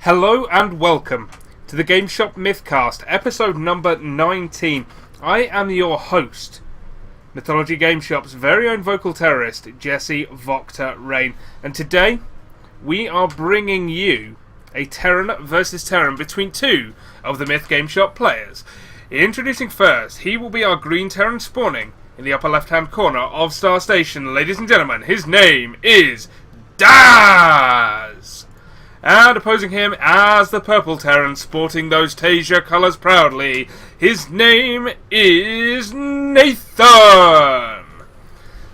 Hello and welcome to the GameShop MythCast, episode number 19. I am your host, Mythology GameShop's very own vocal terrorist, Jesse Voctor Rain. And today, we are bringing you a Terran versus Terran between two of the Myth GameShop players. Introducing first, he will be our green Terran spawning in the upper left-hand corner of Star Station. Ladies and gentlemen, his name is Daz! And opposing him as the purple Terran, sporting those Tasia colours proudly, his name is Nathan!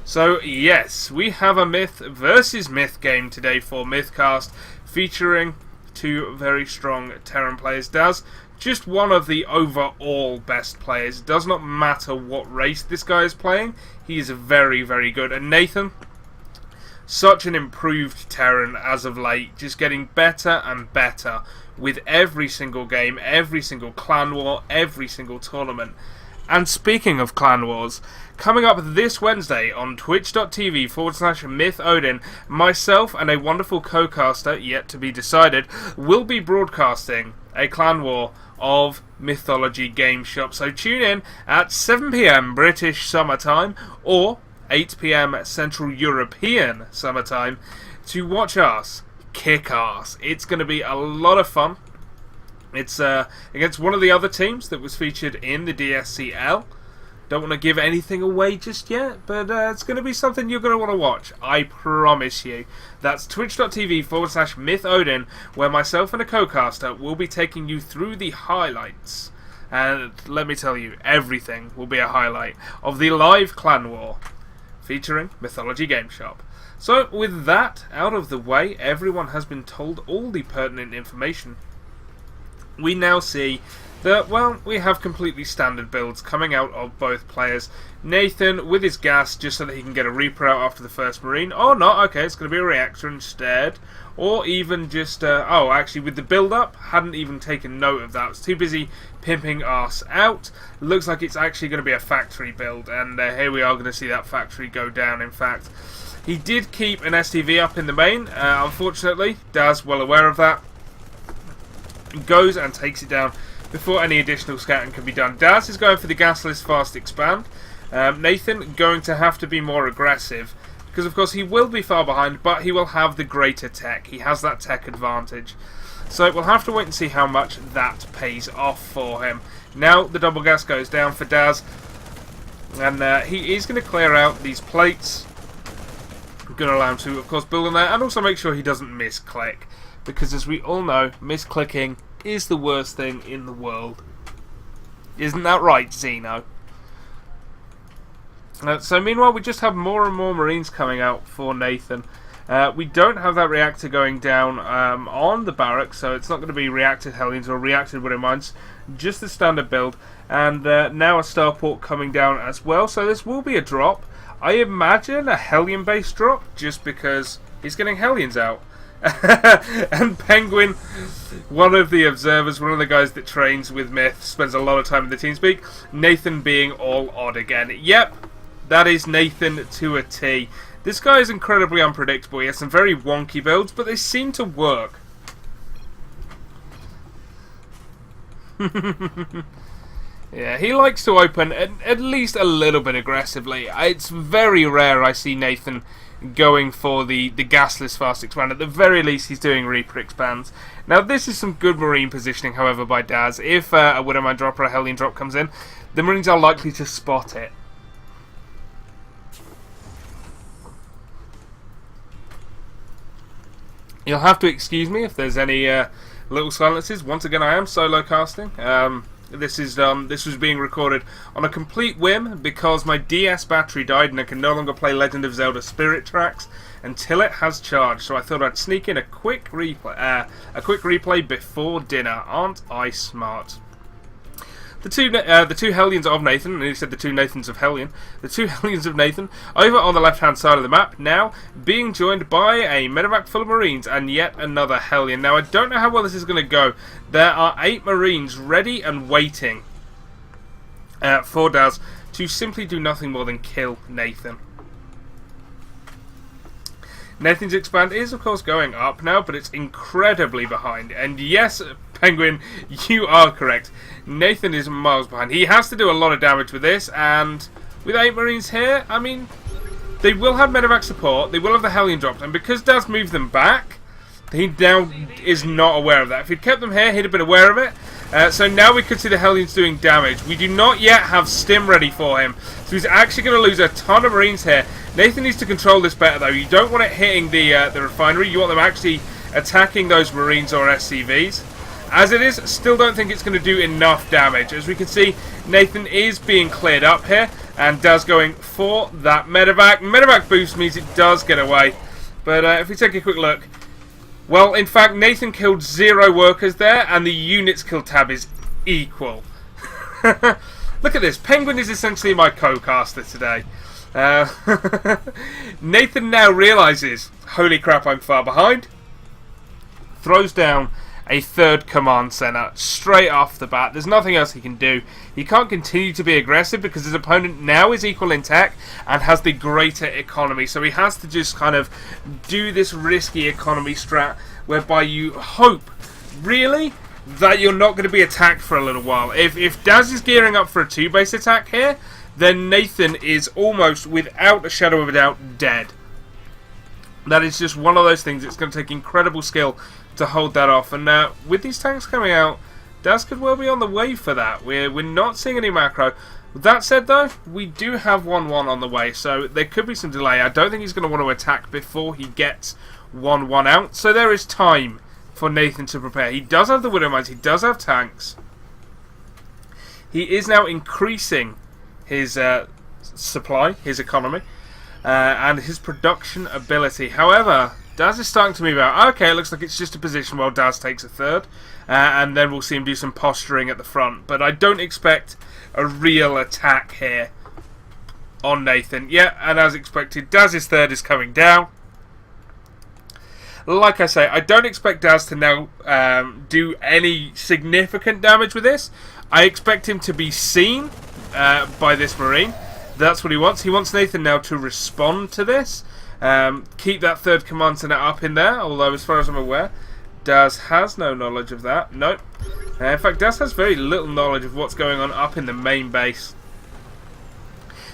So yes, we have a Myth versus Myth game today for MythCast, featuring two very strong Terran players. Daz, just one of the overall best players. It does not matter what race this guy is playing, he is very, very good. And Nathan, such an improved Terran as of late, just getting better and better with every single game, every single clan war, every single tournament. And speaking of clan wars, coming up this Wednesday on twitch.tv/MythOdin, myself and a wonderful co-caster, yet to be decided, will be broadcasting a clan war of Mythology GameShop. So tune in at 7 PM British summertime, or 8 PM Central European summertime, to watch us kick ass. It's going to be a lot of fun. It's against one of the other teams that was featured in the DSCL. Don't want to give anything away just yet, but it's going to be something you're going to want to watch, I promise you. That's twitch.tv/MythOdin, where myself and a co-caster will be taking you through the highlights. And let me tell you, everything will be a highlight of the live clan war featuring Mythology GameShop. So with that out of the way, everyone has been told all the pertinent information. We now see that, well, we have completely standard builds coming out of both players. Nathan with his gas, just so that he can get a Reaper out after the first Marine. Or not, okay, it's going to be a reactor instead. Or even just, oh, actually with the build-up, hadn't even taken note of that. I was too busy pimping us out. Looks like it's actually going to be a factory build, and here we are going to see that factory go down, in fact. He did keep an STV up in the main, unfortunately. Daz, well aware of that, goes and takes it down before any additional scouting can be done. Daz is going for the gasless fast expand. Nathan going to have to be more aggressive, because of course he will be far behind, but he will have the greater tech. He has that tech advantage. So we'll have to wait and see how much that pays off for him. Now the double gas goes down for Daz, and he is going to clear out these plates. I'm going to allow him to, of course, build on that, and also make sure he doesn't misclick, because as we all know, misclicking is the worst thing in the world. Isn't that right, Zeno? So meanwhile, we just have more and more Marines coming out for Nathan. We don't have that reactor going down on the barracks, so it's not going to be reacted Hellions or reacted Widow Mines, just the standard build. And now a starport coming down as well, so this will be a drop. I imagine a Hellion-based drop, just because he's getting Hellions out. And Penguin, one of the observers, one of the guys that trains with Myth, spends a lot of time in the TeamSpeak. Nathan being all odd again. Yep, that is Nathan to a T. This guy is incredibly unpredictable. He has some very wonky builds, but they seem to work. Yeah, he likes to open at least a little bit aggressively. It's very rare I see Nathan going for the gasless fast expand. At the very least, he's doing Reaper expands. Now, this is some good Marine positioning, however, by Daz. If a Widowmine drop or a Hellion drop comes in, the Marines are likely to spot it. You'll have to excuse me if there's any little silences. Once again, I am solo casting. This was being recorded on a complete whim because my DS battery died and I can no longer play Legend of Zelda Spirit Tracks until it has charged. So I thought I'd sneak in a quick replay before dinner. Aren't I smart? The two Hellions of Nathan, and he said the two Nathans of Hellion, the two Hellions of Nathan, over on the left-hand side of the map, now being joined by a medevac full of Marines and yet another Hellion. Now, I don't know how well this is going to go. There are 8 Marines ready and waiting for Daz to simply do nothing more than kill Nathan. Nathan's expand is, of course, going up now, but it's incredibly behind. And yes, Penguin, you are correct. Nathan is miles behind. He has to do a lot of damage with this, and with 8 Marines here, I mean, they will have medevac support, they will have the Hellion dropped, and because Daz moved them back, he now is not aware of that. If he'd kept them here, he'd have been aware of it. So now we could see the Hellions doing damage. We do not yet have Stim ready for him, so he's actually going to lose a ton of Marines here. Nathan needs to control this better, though. You don't want it hitting the refinery. You want them actually attacking those Marines or SCVs. As it is, still don't think it's going to do enough damage. As we can see, Nathan is being cleared up here, and Daz going for that medevac. Medevac boost means it does get away. But if we take a quick look, well, in fact, Nathan killed 0 workers there, and the units kill tab is equal. Look at this. Penguin is essentially my co-caster today. Nathan now realises, holy crap, I'm far behind. Throws down a 3rd command center straight off the bat. There's nothing else he can do. He can't continue to be aggressive because his opponent now is equal in tech and has the greater economy. So he has to just kind of do this risky economy strat whereby you hope, really, that you're not going to be attacked for a little while. If Daz is gearing up for a 2-base attack here, then Nathan is almost, without a shadow of a doubt, dead. That is just one of those things. It's going to take incredible skill to hold that off. And with these tanks coming out, Daz could well be on the way for that. We're not seeing any macro. With that said, though, we do have 1-1 on the way, so there could be some delay. I don't think he's going to want to attack before he gets 1-1 out. So there is time for Nathan to prepare. He does have the Widow Mines. He does have tanks. He is now increasing his supply, his economy, and his production ability. However, Daz is starting to move out. Okay, it looks like it's just a position while Daz takes a 3rd, and then we'll see him do some posturing at the front. But I don't expect a real attack here on Nathan. Yeah, and as expected, Daz's 3rd is coming down. Like I say, I don't expect Daz to now do any significant damage with this. I expect him to be seen by this Marine. That's what he wants. He wants Nathan now to respond to this. Keep that 3rd command center up in there, although as far as I'm aware, Daz has no knowledge of that. Nope. In fact, Daz has very little knowledge of what's going on up in the main base.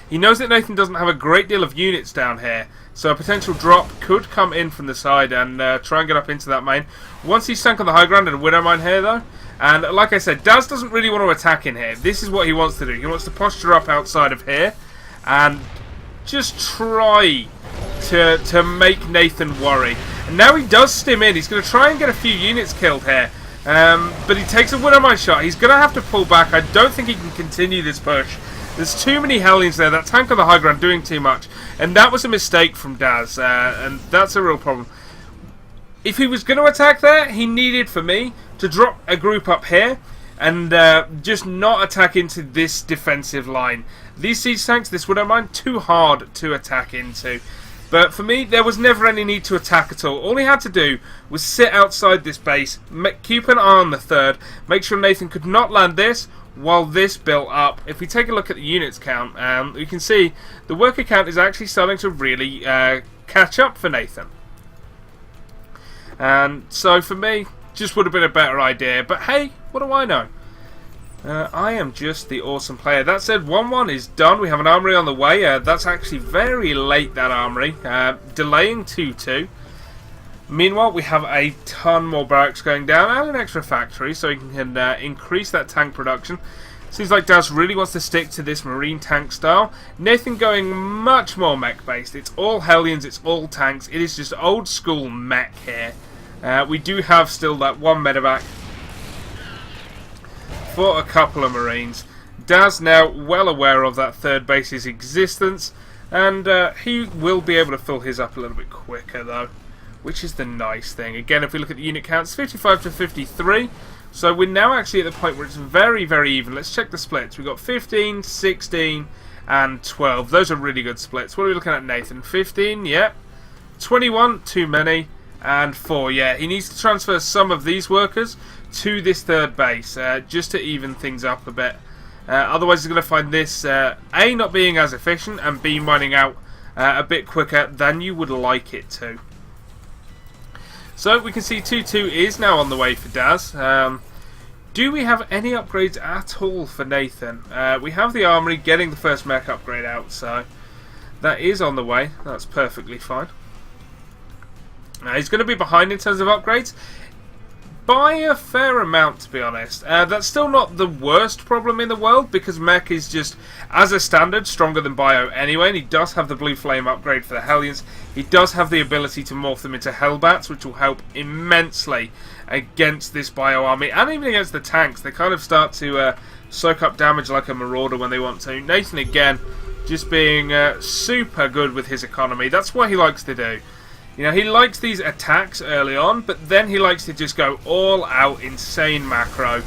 He knows that Nathan doesn't have a great deal of units down here, so a potential drop could come in from the side and try and get up into that main. Once he's sunk on the high ground and a Widow Mine here, though, and like I said, Daz doesn't really want to attack in here. This is what he wants to do. He wants to posture up outside of here and just try to make Nathan worry. And now he does stim in. He's going to try and get a few units killed here. But he takes a Widow Mine shot. He's going to have to pull back. I don't think he can continue this push. There's too many Hellions there. That tank on the high ground doing too much. And that was a mistake from Daz. And that's a real problem. If he was going to attack there, he needed, for me, to drop a group up here and just not attack into this defensive line. These siege tanks, this Widow Mine, too hard to attack into. But for me, there was never any need to attack at all. All he had to do was sit outside this base, keep an eye on the 3rd, make sure Nathan could not land this while this built up. If we take a look at the units count, we can see the worker count is actually starting to really catch up for Nathan. And so for me, just would have been a better idea. But hey, what do I know? I am just the awesome player. That said, 1-1 is done. We have an armory on the way. That's actually very late, that armory. Delaying 2-2. Meanwhile, we have a ton more barracks going down and an extra factory, so we can increase that tank production. Seems like Daz really wants to stick to this marine tank style. Nathan going much more mech based. It's all Hellions, it's all tanks. It is just old school mech here. We do have still that 1 medevac for a couple of Marines. Daz now well aware of that 3rd base's existence, and he will be able to fill his up a little bit quicker though, which is the nice thing. Again, if we look at the unit counts, 55 to 53, so we're now actually at the point where it's very, very even. Let's check the splits. We've got 15, 16, and 12. Those are really good splits. What are we looking at, Nathan? 15, yeah. 21, too many. And 4, yeah. He needs to transfer some of these workers to this 3rd base, just to even things up a bit. Otherwise, he's going to find this, A, not being as efficient, and B, mining out a bit quicker than you would like it to. So we can see 2-2 is now on the way for Daz. Do we have any upgrades at all for Nathan? We have the armory getting the first mech upgrade out, so that is on the way. That's perfectly fine. He's going to be behind in terms of upgrades by a fair amount, to be honest. That's still not the worst problem in the world, because mech is just, as a standard, stronger than bio anyway, and he does have the blue flame upgrade for the Hellions. He does have the ability to morph them into Hellbats, which will help immensely against this bio army, and even against the tanks. They kind of start to soak up damage like a Marauder when they want to. Nathan, again, just being super good with his economy. That's what he likes to do. You know, he likes these attacks early on, but then he likes to just go all out, insane macro.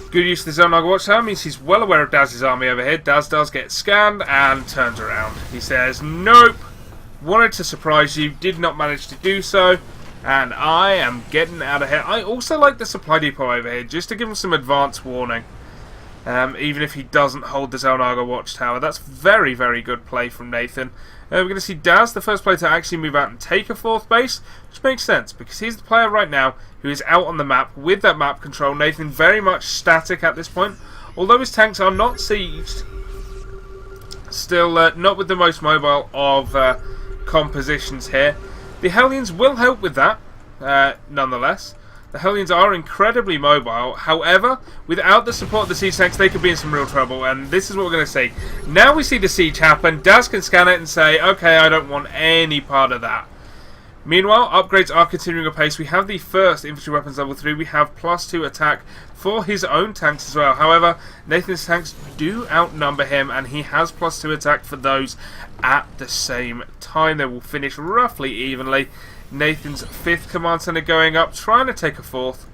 Good use of the Zone Naga Watchtower means he's well aware of Daz's army over here. Daz does get scanned and turns around. He says, nope, wanted to surprise you, did not manage to do so, and I am getting out of here. I also like the supply depot over here, just to give him some advance warning. Even if he doesn't hold the Zone Naga Watchtower. That's very, very good play from Nathan. We're going to see Daz, the first player to actually move out and take a 4th base, which makes sense, because he's the player right now who is out on the map with that map control. Nathan very much static at this point, although his tanks are not sieged. Still not with the most mobile of compositions here. The Hellions will help with that, nonetheless. The Hellions are incredibly mobile. However, without the support of the siege tanks, they could be in some real trouble. And this is what we're going to see. Now we see the siege happen. Daz can scan it and say, okay, I don't want any part of that. Meanwhile, upgrades are continuing apace. We have the first infantry weapons level 3. We have +2 attack for his own tanks as well. However, Nathan's tanks do outnumber him, and he has +2 attack for those at the same time. They will finish roughly evenly. Nathan's 5th command center going up, trying to take a 4th.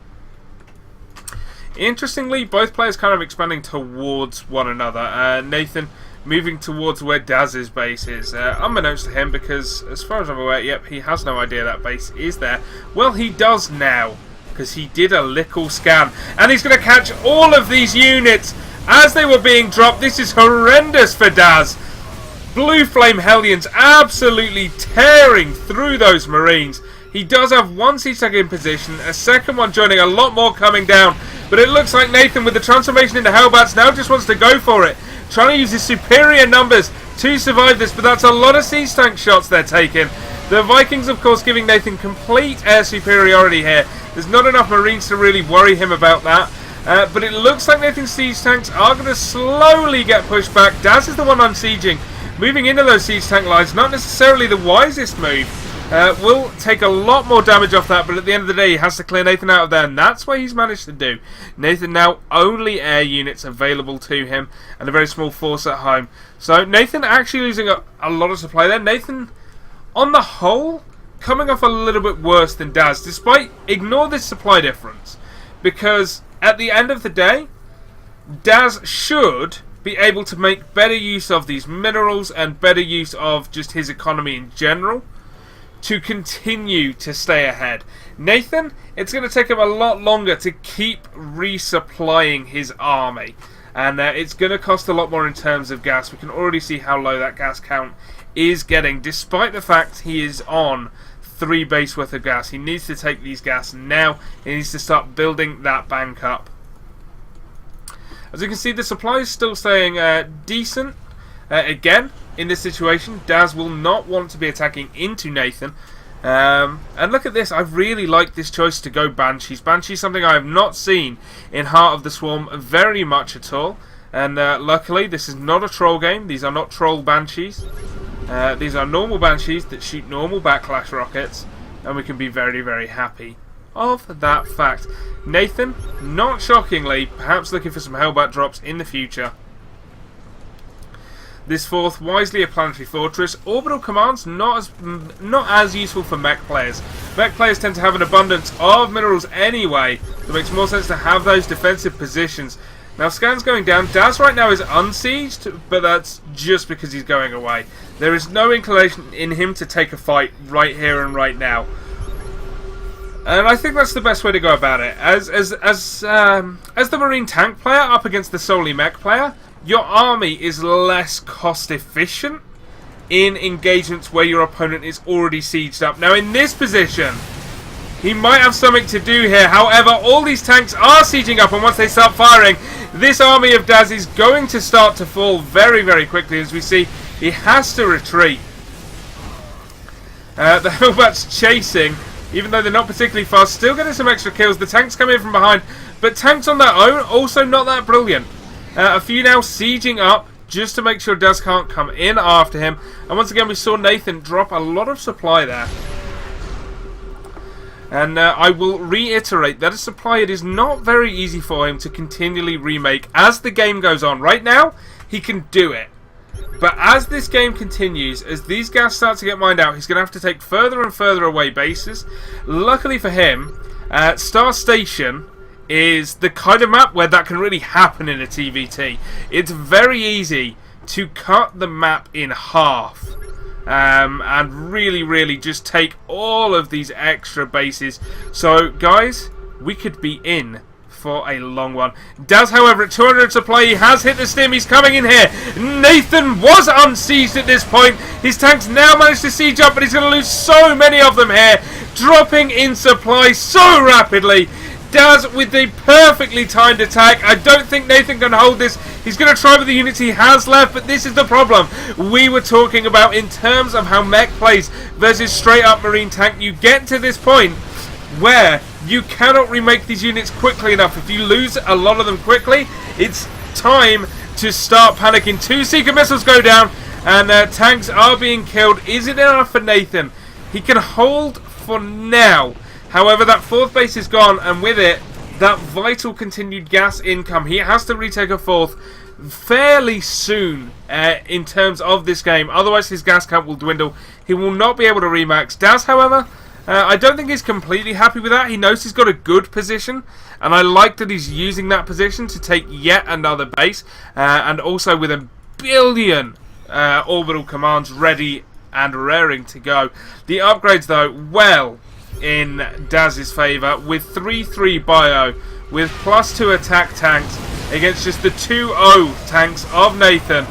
Interestingly, both players kind of expanding towards one another. Nathan moving towards where Daz's base is. Unbeknownst to him, because as far as I'm aware, yep, he has no idea that base is there. Well, he does now, because he did a little scan. And he's going to catch all of these units as they were being dropped. This is horrendous for Daz. Blue Flame Hellions absolutely tearing through those Marines. He does have one siege tank in position, a second one joining, a lot more coming down. But it looks like Nathan, with the transformation into Hellbats, now just wants to go for it. Trying to use his superior numbers to survive this, but that's a lot of siege tank shots they're taking. The Vikings, of course, giving Nathan complete air superiority here. There's not enough Marines to really worry him about that. But it looks like Nathan's siege tanks are going to slowly get pushed back. Daz is the one unsieging. Moving into those siege tank lines, not necessarily the wisest move. Will take a lot more damage off that, but at the end of the day, he has to clear Nathan out of there, and that's what he's managed to do. Nathan now only air units available to him, and a very small force at home. So Nathan actually losing a lot of supply there. Nathan, on the whole, coming off a little bit worse than Daz, despite, ignore this supply difference, because at the end of the day, Daz should be able to make better use of these minerals and better use of just his economy in general to continue to stay ahead. Nathan, it's going to take him a lot longer to keep resupplying his army, and it's going to cost a lot more in terms of gas. We can already see how low that gas count is getting, despite the fact he is on 3 base worth of gas. He needs to take these gas now. He needs to start building that bank up. As you can see, the supply is still staying decent. Again, in this situation, Daz will not want to be attacking into Nathan. And look at this. I really like this choice to go Banshees. Banshees, something I have not seen in Heart of the Swarm very much at all. And luckily, this is not a troll game. These are not troll Banshees. These are normal Banshees that shoot normal backlash rockets. And we can be very, very happy of that fact. Nathan, not shockingly, perhaps looking for some Hellbat drops in the future. This 4th, wisely a planetary fortress. Orbital commands, not as useful for mech players. Mech players tend to have an abundance of minerals anyway. It makes more sense to have those defensive positions. Now, scans going down. Daz right now is unsieged, but that's just because he's going away. There is no inclination in him to take a fight right here and right now. And I think that's the best way to go about it. As the Marine tank player up against the solely mech player, your army is less cost efficient in engagements where your opponent is already sieged up. Now in this position, he might have something to do here. However, all these tanks are sieging up, and once they start firing, this army of Daz is going to start to fall very, very quickly. As we see, he has to retreat. The Hellbats chasing, even though they're not particularly fast, still getting some extra kills. The tanks come in from behind, but tanks on their own also not that brilliant. A few now sieging up just to make sure Daz can't come in after him. And once again, we saw Nathan drop a lot of supply there. And I will reiterate that a supply, it is not very easy for him to continually remake as the game goes on. Right now, he can do it. But as this game continues, as these gas start to get mined out, he's going to have to take further and further away bases. Luckily for him, Star Station is the kind of map where that can really happen in a TVT. It's very easy to cut the map in half. And really just take all of these extra bases. So guys, we could be in for a long one. Daz, however, at 200 supply, he has hit the stim. He's coming in here. Nathan was unsieged at this point. His tanks now managed to siege up, but he's going to lose so many of them here, dropping in supply so rapidly. Daz with the perfectly timed attack. I don't think Nathan can hold this. He's going to try with the units he has left, but this is the problem we were talking about in terms of how mech plays versus straight up marine tank. You get to this point where you cannot remake these units quickly enough. If you lose a lot of them quickly, it's time to start panicking. 2 Seeker missiles go down, and tanks are being killed. Is it enough for Nathan? He can hold for now. However, that 4th base is gone, and with it, that vital continued gas income. He has to retake a 4th fairly soon in terms of this game. Otherwise, his gas count will dwindle. He will not be able to remax. Daz, however, I don't think he's completely happy with that. He knows he's got a good position, and I like that he's using that position to take yet another base, and also with a billion orbital commands ready and raring to go. The upgrades, though, well in Daz's favour, with 3-3 bio, with +2 attack tanks against just the 2-0 tanks of Nathan.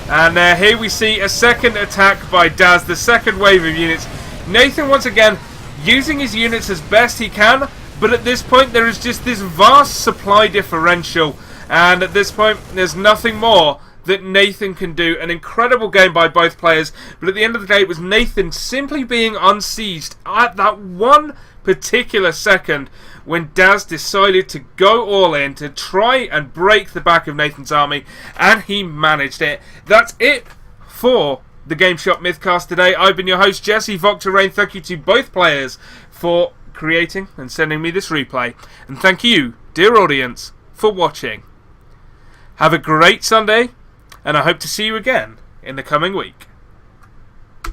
And here we see a second attack by Daz, the second wave of units. Nathan once again using his units as best he can, but at this point there is just this vast supply differential, and at this point there's nothing more that Nathan can do. An incredible game by both players, but at the end of the day it was Nathan simply being unsieged at that one particular second when Daz decided to go all in to try and break the back of Nathan's army, and he managed it. That's it for the GameShop MythCast today. I've been your host, Jesse Vocterain. Thank you to both players for creating and sending me this replay, and thank you, dear audience, for watching. Have a great Sunday, and I hope to see you again in the coming week.